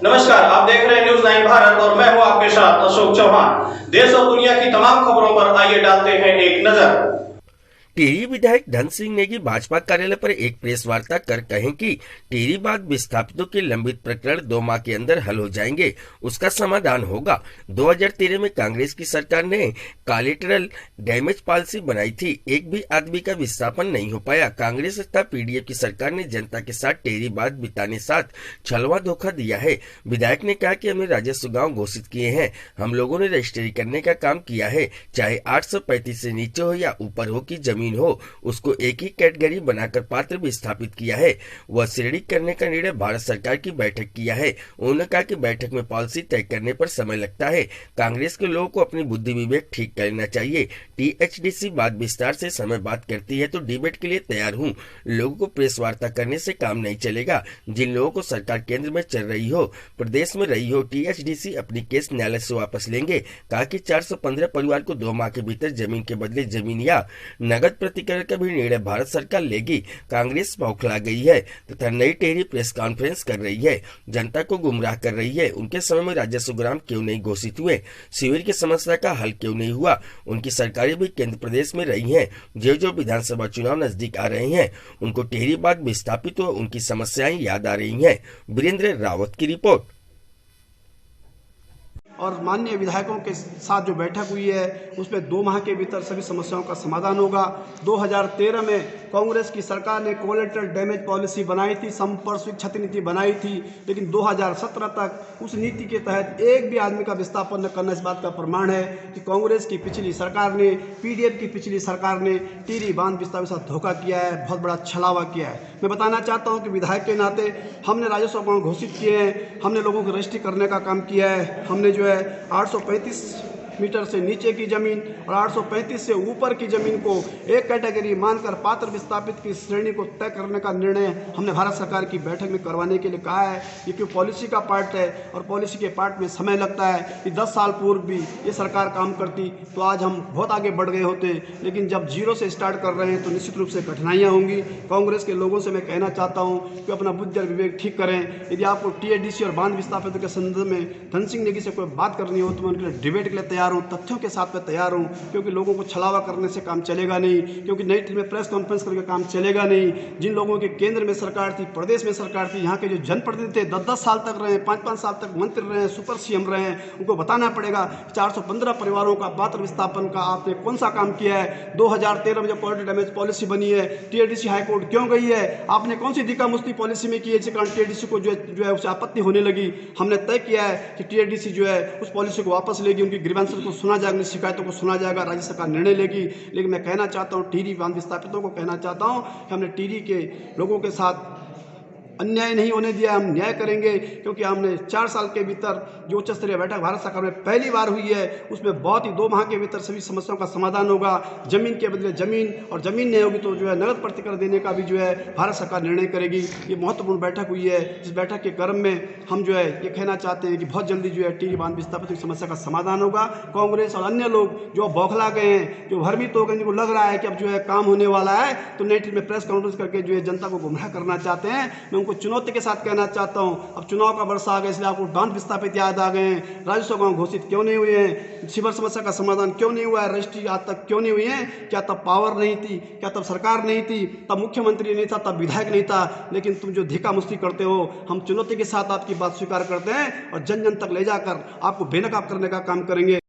नमस्कार, आप देख रहे हैं न्यूज़ 9 भारत और मैं हूं आपके साथ अशोक चौहान। देश और दुनिया की तमाम खबरों पर आइए डालते हैं एक नजर। टिहरी विधायक धन सिंह नेगी भाजपा कार्यालय पर एक प्रेस वार्ता कर कहें कि टिहरी बांध विस्थापितों के लंबित प्रकरण 2 माह के अंदर हल हो जाएंगे, उसका समाधान होगा। 2013 में कांग्रेस की सरकार ने कोलैटरल डैमेज पॉलिसी बनाई थी, एक भी आदमी का विस्थापन नहीं हो पाया। कांग्रेस तथा पीडीएफ की सरकार ने जनता के साथ टिहरी बांध बिताने साथ छलवा धोखा दिया है। विधायक ने कहा कि हमने राजस्व गाँव घोषित किए हैं, हम लोगों ने रजिस्ट्री करने का काम किया है, चाहे 835 से नीचे हो या ऊपर हो की जमीन हो, उसको एक ही कैटेगरी बनाकर पात्र भी स्थापित किया है। वह श्रेणी करने का निर्णय भारत सरकार की बैठक किया है। उन्होंने कहा कि बैठक में पॉलिसी तय करने पर समय लगता है, कांग्रेस के लोगों को अपनी बुद्धि विवेक ठीक करना चाहिए। टीएचडीसी बात विस्तार से समय बात करती है तो डिबेट के लिए तैयार हूँ। लोगों को प्रेस वार्ता करने से काम नहीं चलेगा। जिन लोगों को सरकार केंद्र में चल रही हो, प्रदेश में रही हो, टीएचडीसी अपनी केस न्यायालय से वापस लेंगे। कहा कि 415 परिवार को 2 माह के भीतर जमीन के बदले जमीन या नगद प्रतिकरण का भी निर्णय भारत सरकार लेगी। कांग्रेस बौखला गई है तथा नई टिहरी प्रेस कॉन्फ्रेंस कर रही है, जनता को गुमराह कर रही है। उनके समय में राजस्व ग्राम क्यों नहीं घोषित हुए, शिविर की समस्या का हल क्यों नहीं हुआ। उनकी सरकारें भी केंद्र प्रदेश में रही हैं। जो विधानसभा चुनाव नजदीक आ रहे हैं, उनको टिहरी बांध विस्थापित हो उनकी समस्याएं याद आ रही हैं। वीरेंद्र रावत की रिपोर्ट। और माननीय विधायकों के साथ जो बैठक हुई है उसमें 2 माह के भीतर सभी समस्याओं का समाधान होगा। 2013 में कांग्रेस की सरकार ने कोलैटरल डैमेज पॉलिसी बनाई थी, संपार्श्विक क्षति नीति बनाई थी, लेकिन 2017 तक उस नीति के तहत एक भी आदमी का विस्थापन न करना इस बात का प्रमाण है कि कांग्रेस की पिछली सरकार ने, पीडीएफ की पिछली सरकार ने टिहरी बांध विस्थापित के साथ धोखा किया है, बहुत बड़ा छलावा किया है। मैं बताना चाहता हूँ कि विधायक के नाते हमने राजस्व गाँव घोषित किए हैं, हमने लोगों को रजिस्ट्री करने का काम किया है, हमने जो है 835 मीटर से नीचे की जमीन और 835 से ऊपर की जमीन को एक कैटेगरी मानकर पात्र विस्थापित की श्रेणी को तय करने का निर्णय हमने भारत सरकार की बैठक में करवाने के लिए कहा है। ये क्यों पॉलिसी का पार्ट है और पॉलिसी के पार्ट में समय लगता है कि 10 साल पूर्व भी ये सरकार काम करती तो आज हम बहुत आगे बढ़ गए होते, लेकिन जब जीरो से स्टार्ट कर रहे हैं तो निश्चित रूप से कठिनाइयाँ होंगी। कांग्रेस के लोगों से मैं कहना चाहता हूँ कि अपना बुद्धि और विवेक ठीक करें। यदि आपको टीएचडीसी और बांध विस्थापित के संदर्भ में धन सिंह नेगी से कोई बात करनी हो तो मैं उनके लिए डिबेट के लिए तैयार हूँ, तथ्यों के साथ मैं तैयार हूँ, क्योंकि लोगों को छलावा करने से काम चलेगा नहीं, क्योंकि नई टीम में प्रेस कॉन्फ्रेंस करके काम चलेगा नहीं। जिन लोगों के केंद्र में सरकार थी, प्रदेश में सरकार थी, यहाँ के जो जनप्रतिनिधि थे 10-10 साल तक रहे, 5-5 साल तक मंत्री रहे, सुपर सीएम रहे, उनको बताना पड़ेगा 415 परिवारों का पात्र विस्थापन का आपने कौन सा काम किया है। 2013 में जब कोलैटरल डैमेज पॉलिसी बनी है, टीएचडीसी हाईकोर्ट क्यों गई है, आपने कौन सी धक्का मुक्ति पॉलिसी में की है जिसके कारण टीएचडीसी को जो है उसे आपत्ति होने लगी। हमने तय किया है कि टीएचडीसी जो है उस पॉलिसी को वापस लेगी, उनकी ग्रीवेंसेस को सुना जाएगा, शिकायतों को सुना जाएगा, राज्य सरकार निर्णय लेगी। लेकिन मैं कहना चाहता हूँ, टिहरी बांध विस्थापितों को कहना चाहता हूँ कि हमने टिहरी के लोगों के साथ अन्याय नहीं होने दिया, हम न्याय करेंगे, क्योंकि हमने 4 साल के भीतर जो उच्च स्तरीय बैठक भारत सरकार में पहली बार हुई है उसमें बहुत ही 2 माह के भीतर सभी समस्याओं का समाधान होगा। जमीन के बदले जमीन और जमीन नहीं होगी तो जो है नगद प्रतिकर देने का भी जो है भारत सरकार निर्णय करेगी। ये महत्वपूर्ण बैठक हुई है, इस बैठक के क्रम में हम जो है ये कहना चाहते हैं कि बहुत जल्दी जो है टिहरी बांध विस्थापित की समस्या का समाधान होगा। कांग्रेस और अन्य लोग जो बौखला गए हैं, जो भ्रमित हो गए, जिनको लग रहा है कि अब जो है काम होने वाला है, तो नई टीम में प्रेस कॉन्फ्रेंस करके जो है जनता को गुमराह करना चाहते हैं। मैं उनको चुनौती के साथ कहना चाहता हूं, अब चुनाव का वर्ष आ गया, इसलिए आपको बांध विस्थापित याद आ गए हैं, राजस्व गाँव घोषित क्यों नहीं हुए हैं, शिविर समस्या का समाधान क्यों नहीं हुआ है, रजिस्ट्री आज तक क्यों नहीं हुई है। क्या तब पावर नहीं थी, क्या तब सरकार नहीं थी, तब मुख्यमंत्री नहीं था, तब विधायक नहीं था, लेकिन तुम जो धक्का मुक्ति करते हो, हम चुनौती के साथ आपकी बात स्वीकार करते हैं और जन जन तक ले जाकर आपको बेनकाब करने का काम करेंगे।